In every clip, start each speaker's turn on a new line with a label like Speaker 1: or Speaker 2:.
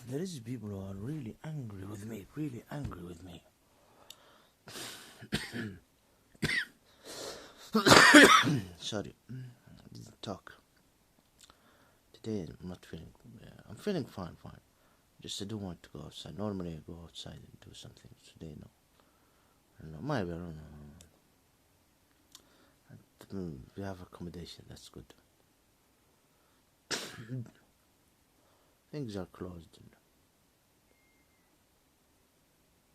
Speaker 1: there is people who are really angry with me, Sorry, I didn't talk. Today I'm not feeling, I'm feeling fine. Just I don't want to go outside. Normally I go outside and do something. Today no. I don't know, maybe, I don't know. We have accommodation, that's good. Things are closed.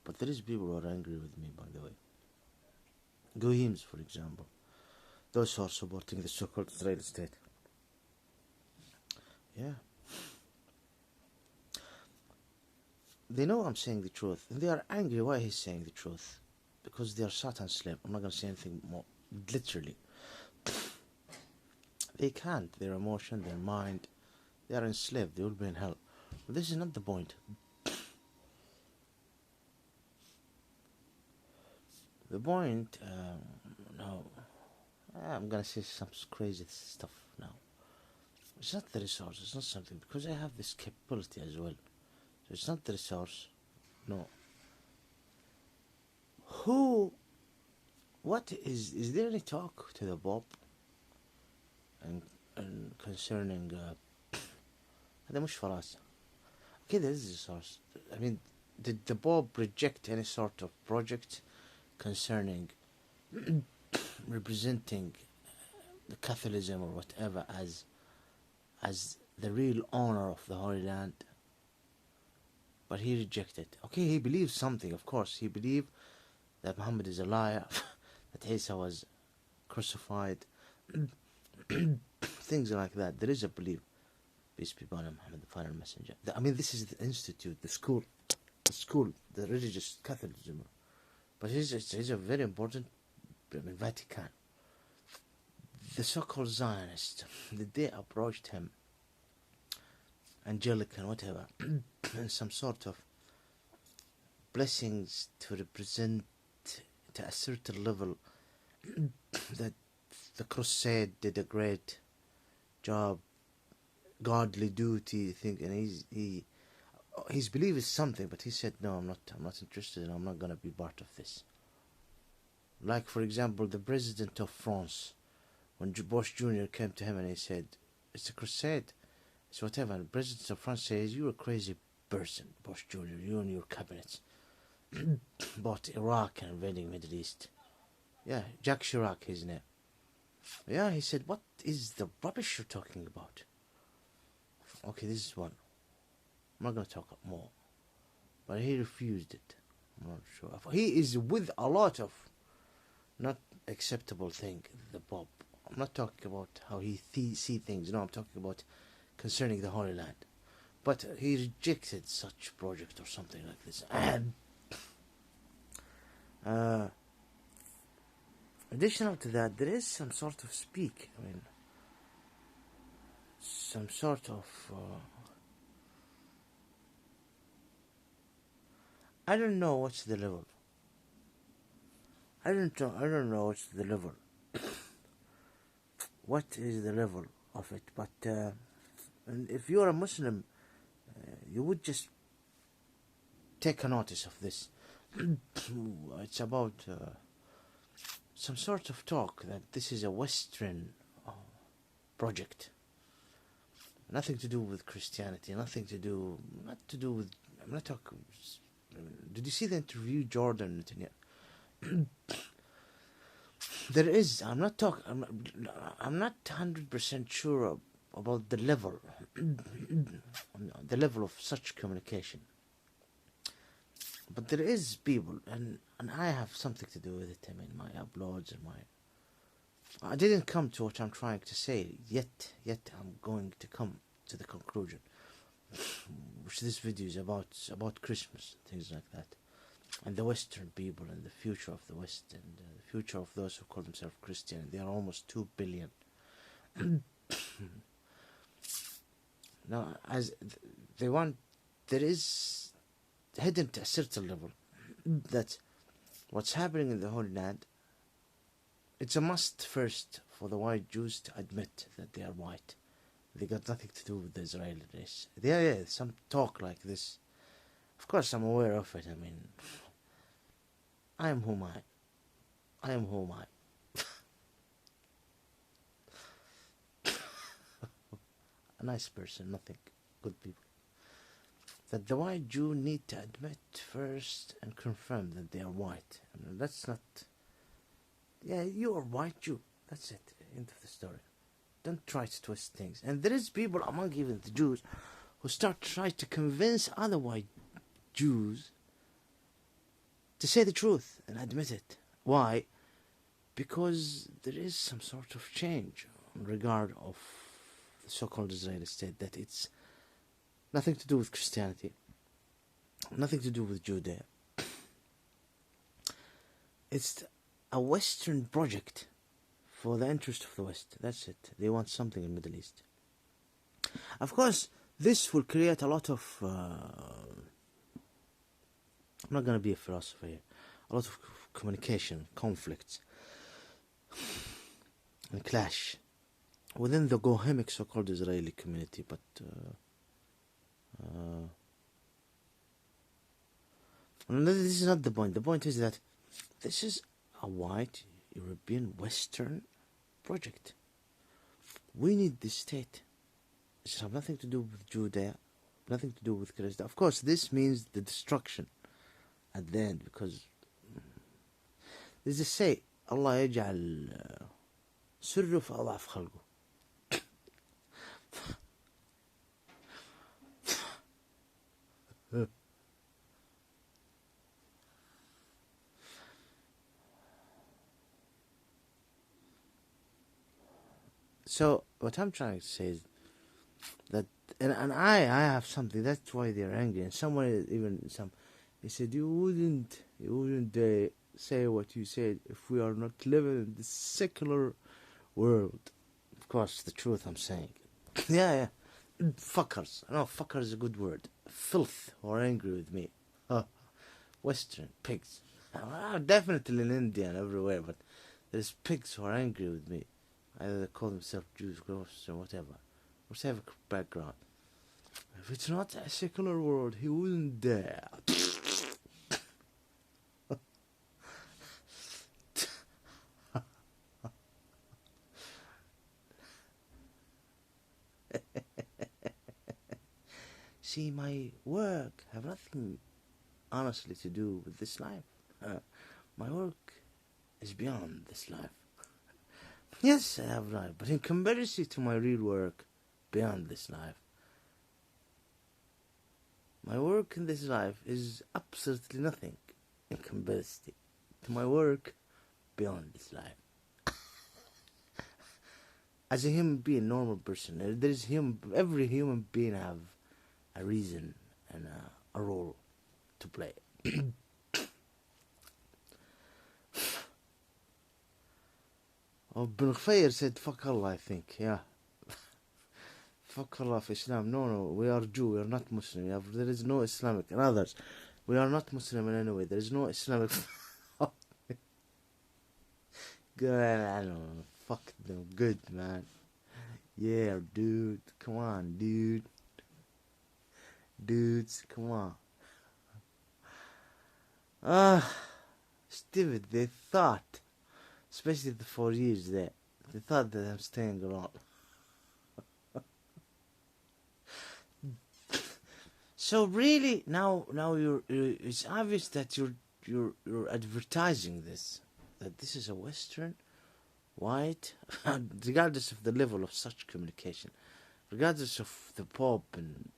Speaker 1: But there is people who are angry with me, by the way. Goheems, for example. Those who are supporting the so-called Israeli state. Yeah. They know I'm saying the truth. And they are angry why he's saying the truth. Because they are Satan's slave. I'm not going to say anything more. Literally. They can't. Their emotion, their mind. They are enslaved. They will be in hell. But this is not the point. The point, no, I'm gonna say some crazy stuff now. It's not the resource, it's not something, because I have this capability as well. So it's not the resource, no. What is there any talk to the Pope and concerning, هذا مش فراسة. Okay, there is a resource. I mean, did the Pope reject any sort of project concerning representing the Catholicism or whatever as the real owner of the Holy Land? But he rejected. Okay, he believes something, of course. He believed that Muhammad is a liar, that Isa was crucified, things like that. There is a belief. Peace be upon him, Muhammad, the final messenger. I mean, this is the institute, the school, the religious Catholicism. But he's a very important, Vatican. The so-called Zionists, they approached him, Anglican, whatever, and some sort of blessings to represent to a certain level that the crusade did a great job, godly duty thing, and his belief is something, but he said no, I'm not interested, and I'm not gonna be part of this. Like, for example, the president of France, when Bush Jr. came to him and he said, it's a crusade, it's whatever, and the president of France says, you're a crazy person, Bush Jr., you and your cabinet bought Iraq and invading Middle East. Yeah, Jacques Chirac, his name. Yeah, he said, what is the rubbish you're talking about? Okay, this is one. I'm not going to talk more. But he refused it. I'm not sure. He is with a lot of not acceptable thing, the Pope. I'm not talking about how he see things. No, I'm talking about concerning the Holy Land. But he rejected such project or something like this. And additional to that, there is some sort of speak. I mean, some sort of... I don't know what's the level. I don't know what's the level. What is the level of it? But and if you're a Muslim, you would just take a notice of this. It's about some sort of talk that this is a Western project. Nothing to do with Christianity. Not to do with. I'm not talking. Did you see the interview, Jordan Netanyahu? There is. I'm not 100% sure about the level, the level of such communication. But there is people, and I have something to do with it. I mean, my uploads and I didn't come to what I'm trying to say yet. I'm going to come to the conclusion, which this video is about Christmas, things like that, and the Western people, and the future of the West, and the future of those who call themselves Christian. They are almost 2 billion. Now, as they want, there is hidden to a certain level that what's happening in the Holy Land, it's a must first for the white Jews to admit that they are white, They got nothing to do with the Israeli race. Yeah, some talk like this. Of course, I'm aware of it. I mean, I am whom I. I am whom I. A nice person, nothing. Good people. That the white Jew need to admit first and confirm that they are white. I mean, that's not. Yeah, you are white Jew. That's it. End of the story. Don't try to twist things. And there is people among even the Jews who start trying to convince other white Jews to say the truth and admit it. Why? Because there is some sort of change in regard of the so-called Israeli state, that it's nothing to do with Christianity, nothing to do with Judea. It's a Western project for the interest of the West. That's it. They want something in the Middle East. Of course, this will create a lot of... I'm not going to be a philosopher here. A lot of communication, conflicts, and clash within the Goheemic so-called Israeli community. But this is not the point. The point is that this is a white European Western project. We need this state. It should have nothing to do with Judea, nothing to do with Christ. Of course, this means the destruction at the end, because there's a say, Allah يجعل سره في أضعف خلقه. So what I'm trying to say is that, and I have something. That's why they're angry. And someone, even some, he said, you wouldn't say what you said if we are not living in this secular world. Of course, the truth I'm saying. Yeah. Fuckers. No, fucker is a good word. Filth who are angry with me. Western pigs. Definitely in India and everywhere, but there's pigs who are angry with me. Either they call themselves Jews, Ghosts, or whatever background. If it's not a secular world, he wouldn't dare. See, my work have nothing, honestly, to do with this life. My work is beyond this life. Yes, I have life, but in comparison to my real work beyond this life, my work in this life is absolutely nothing in comparison to my work beyond this life. As a human being, normal person, every human being have a reason and a role to play. Ibn Khayr said, fuck Allah, I think, yeah. Fuck Allah of Islam. No, we are Jew, we are not Muslim. There is no Islamic. And others, we are not Muslim in any way. There is no Islamic. Good, I don't know. Fuck them. Good, man. Yeah, dude. Come on, dude. Dudes, come on. Stupid, they thought, especially the 4 years there, they thought that I'm staying around. So really, now it's obvious that you're advertising this, that this is a Western, white, regardless of the level of such communication, regardless of the Pope and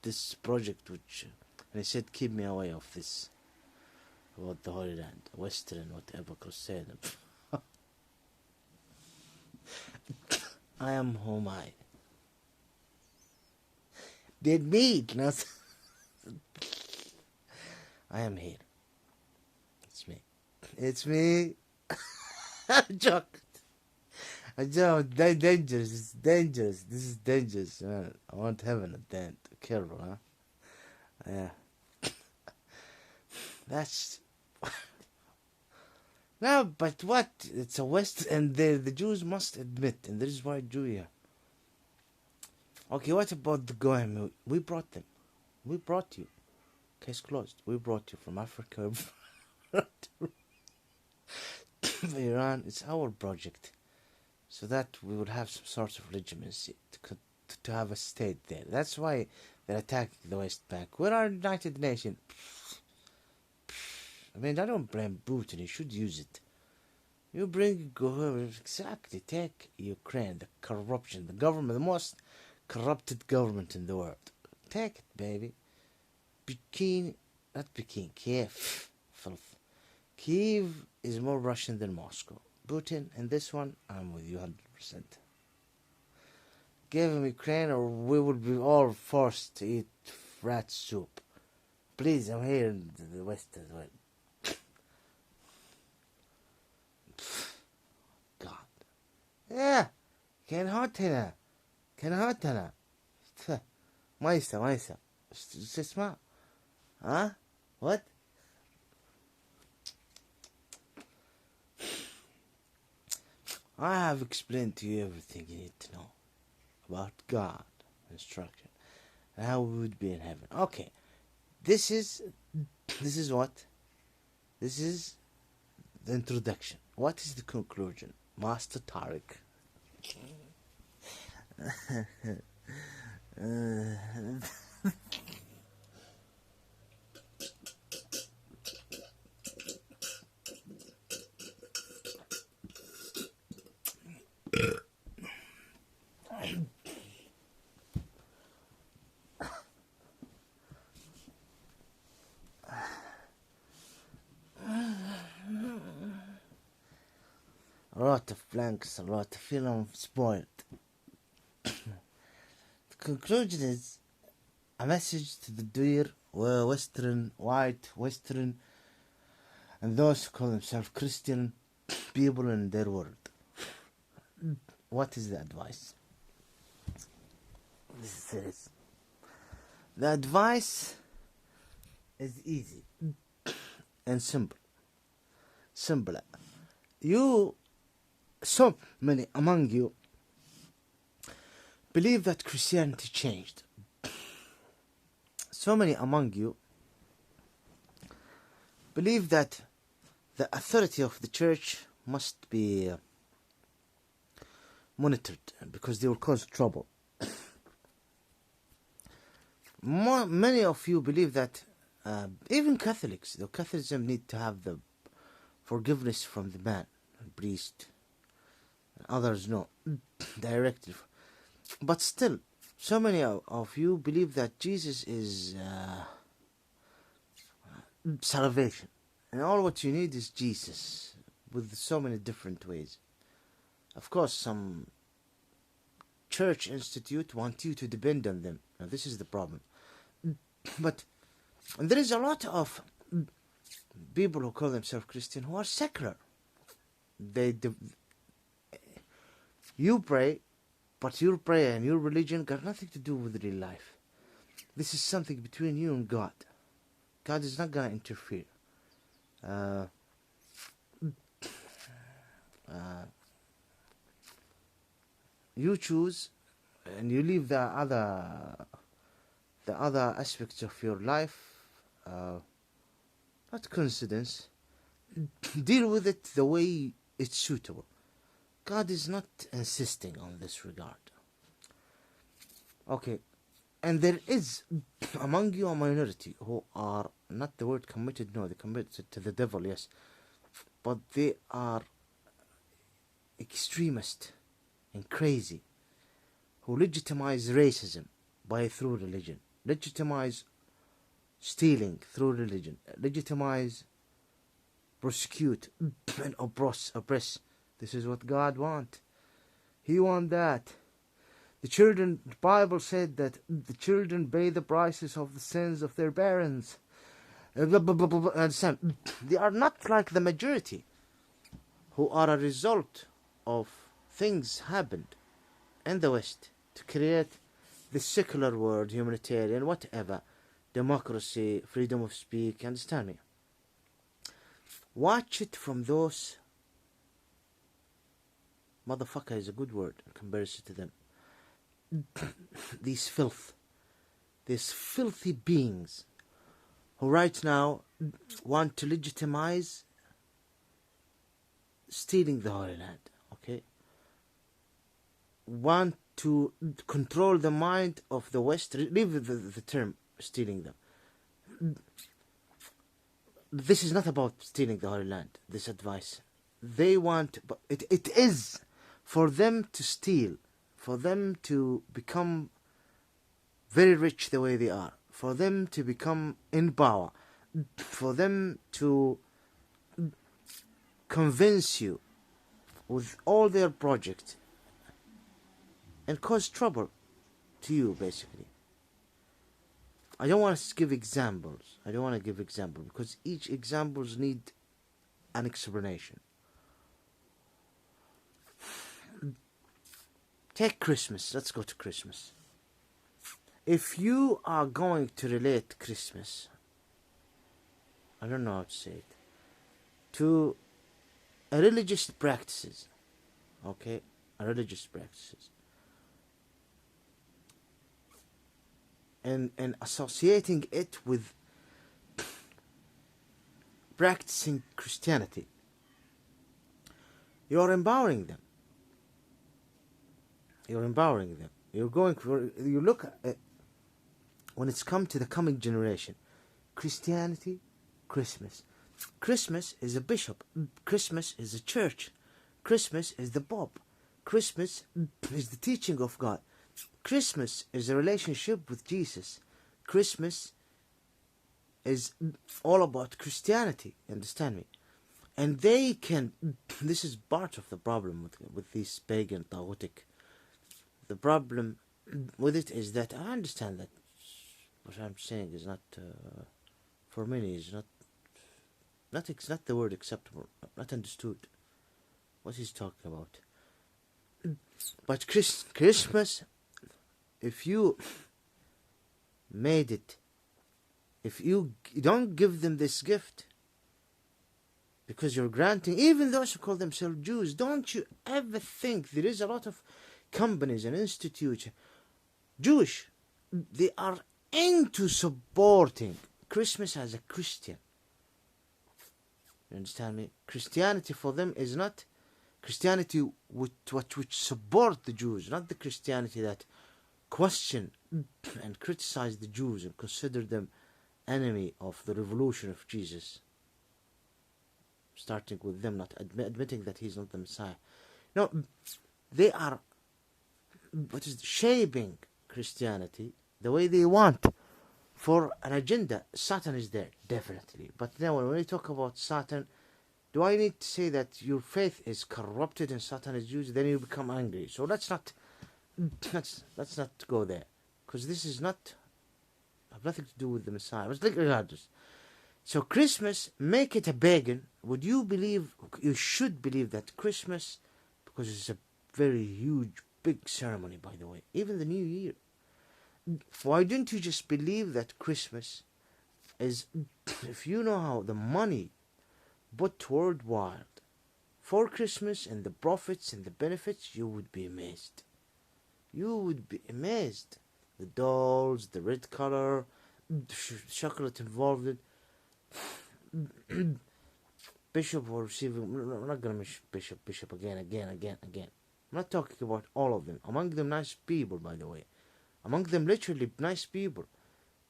Speaker 1: this project, which, and he said, keep me away of this, about the Holy Land, Western, whatever, crusade. I am whom I. Did meet, not. I am here. It's me. I'm joking. Dangerous. It's dangerous. This is dangerous, man. I want heaven at the end. Careful, huh? Yeah. That's. No, but what? It's a West, and the Jews must admit, and there is why Jew here. Okay, what about the Goheems? We brought them. We brought you. Case closed. We brought you from Africa to Iran. It's our project. So that we would have some sort of legitimacy to have a state there. That's why they're attacking the West Bank. Where are United Nations? I mean, I don't blame Putin. He should use it. You bring Goheems, exactly. Take Ukraine, the corruption, the government, the most corrupted government in the world. Take it, baby. Kiev, filth. Kiev is more Russian than Moscow. Putin, in this one, I'm with you 100%. Give him Ukraine or we would be all forced to eat rat soup. Please, I'm here in the West as well. God. Yeah, كان هات هنا. ما يسا. تسمع؟ Huh? What? I have explained to you everything you need to know about God, instruction, and how we would be in heaven. Okay, this is what? This is the introduction. What is the conclusion? Master Tariq. A lot of blanks, a lot of film spoiled. The conclusion is a message to the dear Western, and those who call themselves Christian people in their world. What is the advice? This is serious. The advice is easy and simple. Simpler. So many among you believe that Christianity changed. So many among you believe that the authority of the church must be monitored because they will cause trouble. Many of you believe that even Catholics, though Catholicism need to have the forgiveness from the man, and priest, and others no, directly. But still, so many of you believe that Jesus is salvation, and all what you need is Jesus, with so many different ways. Of course, some church institute want you to depend on them. Now, this is the problem. But there is a lot of people who call themselves Christian who are secular. You pray, but your prayer and your religion got nothing to do with real life. This is something between you and God. God is not going to interfere. You choose, and you leave the other aspects of your life. Not coincidence. Deal with it the way it's suitable. God is not insisting on this regard. Okay, and there is among you a minority who are not the word committed, no, they committed to the devil, yes, but they are extremist and crazy, who legitimize racism through religion, legitimize stealing through religion, legitimize, prosecute, and oppress. This is what God wants. He wants that. The Bible said that the children pay the prices of the sins of their parents. Understand? They are not like the majority, who are a result of things happened in the West to create the secular world, humanitarian, whatever, democracy, freedom of speech. Understand me? Watch it from those. Motherfucker is a good word in comparison to them. these filthy beings who right now want to legitimize stealing the Holy Land, okay? Want to control the mind of the West. Leave the term stealing them. This is not about stealing the Holy Land, this advice. They want, but it is for them to steal, for them to become very rich the way they are, for them to become in power, for them to convince you with all their projects and cause trouble to you, basically. I don't want to give examples. Because each examples need an explanation. Take Christmas. Let's go to Christmas. If you are going to relate Christmas, I don't know how to say it, to a religious practices, okay? A religious practices. And associating it with practicing Christianity, you're empowering them. You're empowering them. You're going for, you look at, when it's come to the coming generation, Christianity, Christmas. Christmas is a bishop. Christmas is a church. Christmas is the Pope. Christmas is the teaching of God. Christmas is a relationship with Jesus. Christmas is all about Christianity, understand me? And they can, this is part of the problem with these pagan, taotic. The problem with it is that I understand that what I'm saying is not, for many, is it's not the word acceptable, not understood what he's talking about. But Christmas, if you made it, if you don't give them this gift, because you're granting, even those who call themselves Jews, don't you ever think there is a lot of companies and institutes, Jewish, they are into supporting Christmas as a Christian. You understand me? Christianity for them is not Christianity which support the Jews, not the Christianity that question and criticize the Jews and consider them enemy of the revolution of Jesus. Starting with them not admitting that he's not the Messiah. No, they are shaping Christianity the way they want for an agenda. Satan is there, definitely. But now when we talk about Satan, do I need to say that your faith is corrupted and Satan is used? Then you become angry. So let's not go there, because this is not have nothing to do with the Messiah. But regardless, so Christmas, make it a pagan. Would you believe? You should believe that Christmas, because it's a very huge, big ceremony. By the way, even the New Year. Why don't you just believe that Christmas is, if you know how the money put toward wild for Christmas and the profits and the benefits, you would be amazed. You would be amazed. The dolls, the red color, chocolate involved. Bishop or receiving. We're not going to mention bishop again. I'm not talking about all of them. Among them, nice people, by the way. Among them, literally nice people.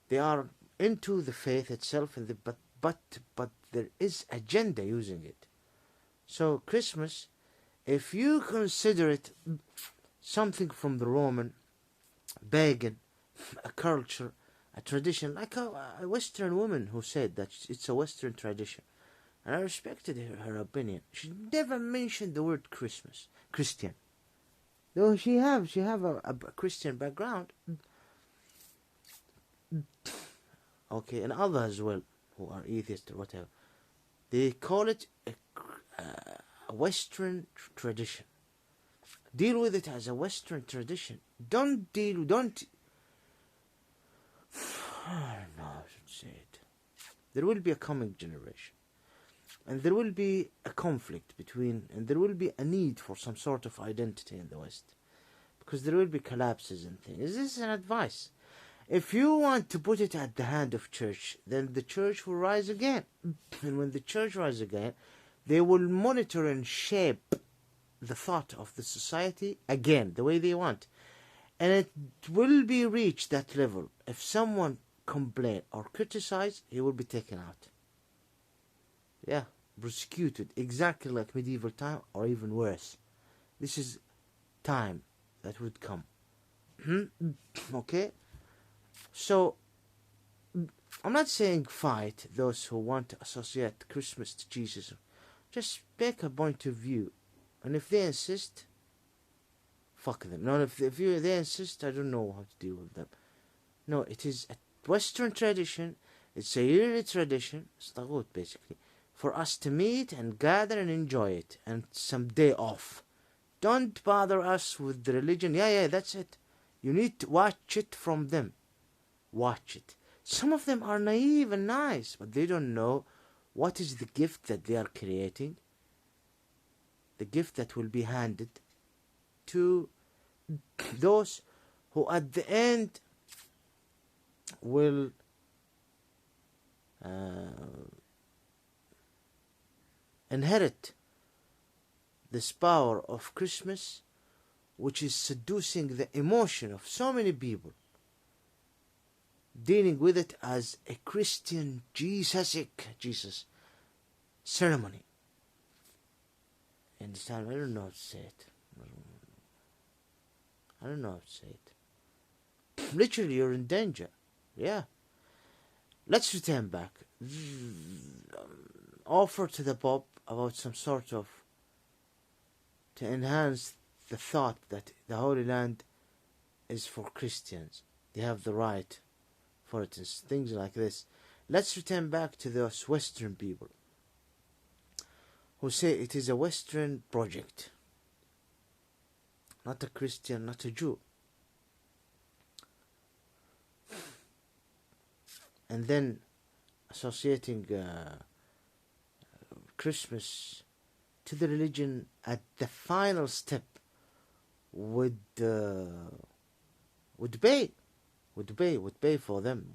Speaker 1: They are into the faith itself, and but there is agenda using it. So Christmas, if you consider it something from the Roman, pagan, a culture, a tradition, like a Western woman who said that it's a Western tradition, and I respected her opinion. She never mentioned the word Christian. Though she have a Christian background. Okay, and others as well, who are atheists or whatever. They call it a Western tradition. Deal with it as a Western tradition. I don't know how I should say it. There will be a coming generation. And there will be a conflict between, and there will be a need for some sort of identity in the West. because there will be collapses and things. This is an advice. If you want to put it at the hand of church, then the church will rise again. And when the church rises again, they will monitor and shape the thought of the society again, the way they want. And it will be reached that level. If someone complain or criticize, he will be taken out. Yeah, prosecuted, exactly like medieval time or even worse. This is time that would come. Okay? So, I'm not saying fight those who want to associate Christmas to Jesus. Just make a point of view. And if they insist, fuck them. No, if they insist, I don't know how to deal with them. No, it is a Western tradition. It's a yearly tradition. It's taghut, basically. For us to meet and gather and enjoy it. And some day off. Don't bother us with the religion. Yeah, that's it. You need to watch it from them. Watch it. Some of them are naive and nice, but they don't know what is the gift that they are creating. The gift that will be handed to those who at the end will inherit this power of Christmas, which is seducing the emotion of so many people, dealing with it as a Christian Jesus ceremony. Understand? I don't know how to say it. I don't know how to say it. Literally, you're in danger. Yeah. Let's return back. Offer to the Pope about some sort of, to enhance the thought that the Holy Land is for Christians. They have the right for it, and things like this. Let's return back to those Western people who say it is a Western project, not a Christian, not a Jew. And then associating Christmas to the religion at the final step would pay for them,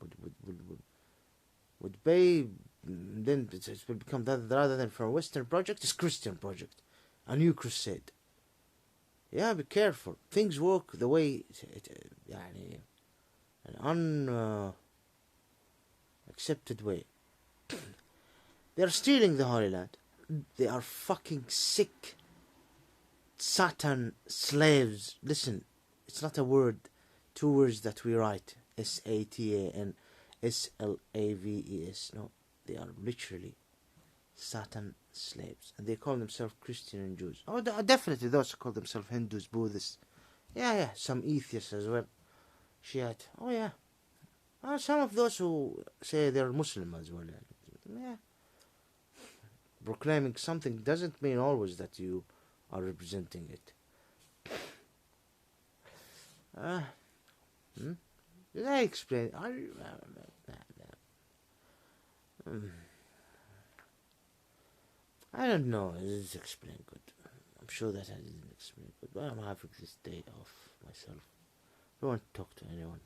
Speaker 1: would pay. Then it will become that rather than from a Western project, it's Christian project, a new crusade. Yeah, be careful. Things work the way an unaccepted way. They are stealing the Holy Land. They are fucking sick Satan slaves. Listen, it's not a word, two words that we write, Satan Slaves. No, they are literally Satan slaves, and they call themselves Christian and Jews. Oh, definitely those who call themselves Hindus, Buddhists. Yeah, some atheists as well. Shiite. Oh yeah. Some of those who say they're Muslim as well. Yeah. Proclaiming something doesn't mean always that you are representing it. Did I explain? I don't know. I didn't explain good. I'm sure that I didn't explain good. But I'm having this day off myself. I don't want to talk to anyone.